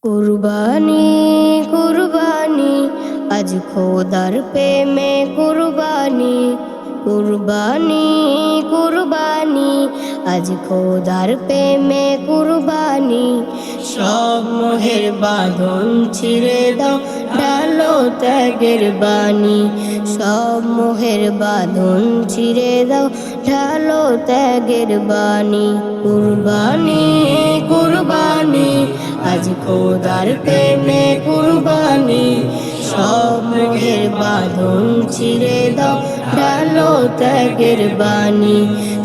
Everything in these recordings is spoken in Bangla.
কুরবানি কুরবানি আজ খোদার প্রেমে কুরবানি কুরবানি কুরবানি আজ খোদার প্রেমে কুরবানি সব মোহের বাঁধন ছিঁড়ে দাও ঢালো ত্যাগের বাণী সব মোহের বাঁধন ছিঁড়ে দাও ঢালো ত্যাগের বাণী কুরবানি কুরবানি আজ খোদার প্রেমে কুরবানি সব মোহের বাঁধন ছিঁড়ে দাও ঢালো ত্যাগের বাণী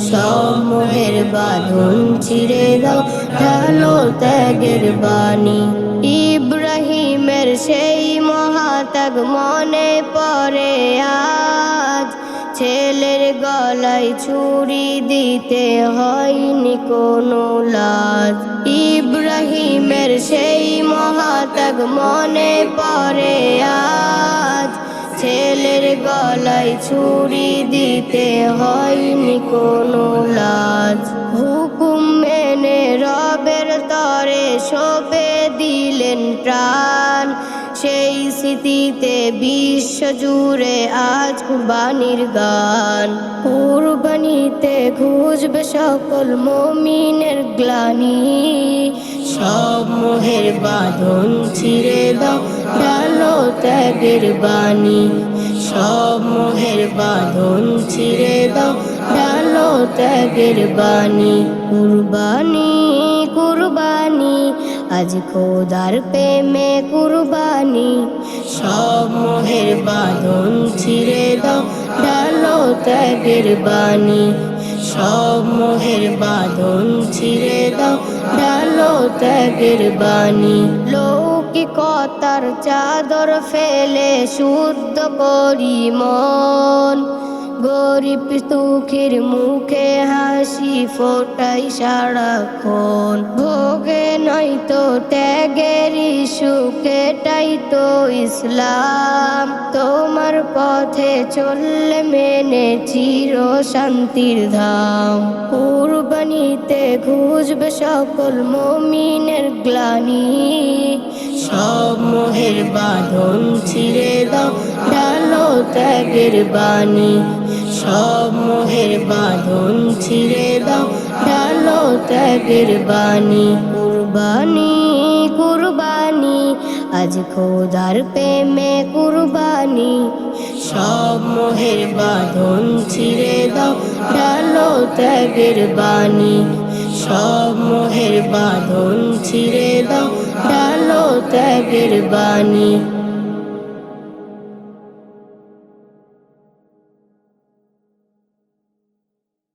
সব মোহের বাঁধন ছিঁড়ে দাও ঢালো ত্যাগের বাণী ইব্রাহিমের সেই মহাত্যাগ মনে পড়ে আজ ছেলের গলায় ছুরি দিতে হয়নি কোনো লাজ ইব্রাহিমের সেই মহাত্যাগ মনে পড়ে আজ ছেলের গলায় ছুরি দিতে হয়নি কোনো লাজ হুকুম মেনে রবের তরে সঁপে দিলেন প্রাণ সেই স্মৃতিতে বিশ্ব জুড়ে আজ কুরবানির গান কুরবানিতে ঘুচবে সকল মুমিনের গ্লানি সব মোহের বাঁধন ছিঁড়ে দাও ঢালো ত্যাগের বাণী সব মোহের বাঁধন ছিঁড়ে দাও ঢালো ত্যাগের বাণী কুরবানি কুরবানি আজ খোদার প্রেমে কুরবানি সব মোহের বাঁধন ছিঁড়ে দাও ঢালো ত্যাগের বাণী সব মোহের বাঁধন ছিঁড়ে দাও ঢালো ত্যাগের বাণী লৌকিকতার চাদর ফেলে শুদ্ধ করি মন গরিব দুঃখীর মুখে হাসি ফোটাই সারাক্ষণ ভোগে নয়তো ত্যাগের সুখেটাই তো ইসলাম তোমার পথে চললে মেনে চির শান্তির ধাম কুরবানিতে ঘুচবে সকল মুমিনের গ্লানি সব মোহের বাঁধন ছিঁড়ে দাও ঢালো ত্যাগের বাণী সব মোহের বাঁধন ছিঁড়ে দাও ঢালো ত্যাগের বাণী কুরবানি কুরবানি আজ খোদার প্রেমে কুরবানি সব মোহের বাঁধন ছিঁড়ে দাও ঢালো ত্যাগের বাণী সব মোহের বাঁধন ছিঁড়ে দাও ঢালো ত্যাগের বাণী।